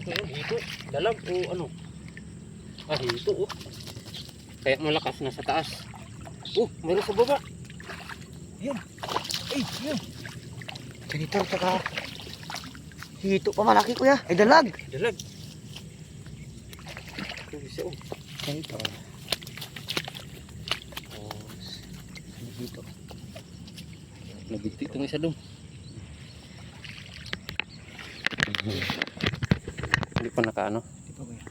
Ito, hito. Dalag o ano? Ah, hito oh. Kaya malakas na sa taas. Oh, meron sa baba. Yan. Ay, yan. Janitor, saka hito pa malaki kuya. Ay, dalag. Dalag. Ito isa oh. Janitor. Oh, hito. Nabigti itong isa doon. Hindi pa nakaano. Di pa kuya.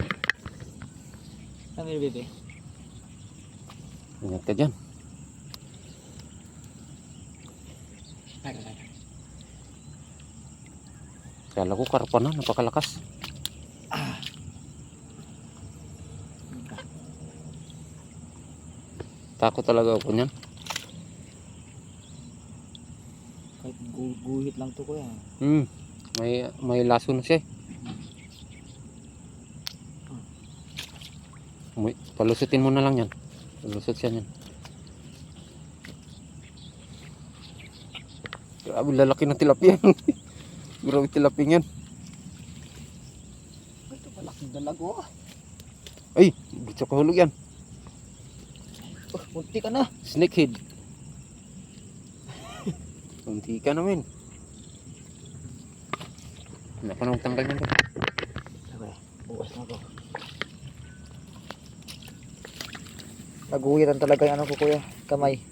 Ano yung bebe? Ingat ka dyan. Kala ko karpa na, napakalakas. Takot talaga ako niyan. Kahit guhit lang to kuya. May laso na siya. Palusutin mo na lang yan. Palusot siya yan. Grabe lalaki ng tilapia. Grabe tilapia yan. Ay, ito malaking dalag oh. Ay, gusto ko hulog yan. Oh, munti ka na. Snakehead. Kunti ka namin. Naku nang tanggal niyan. Okay, bukas na ako. Naguhitan talaga yung ano ko kuya, kamay.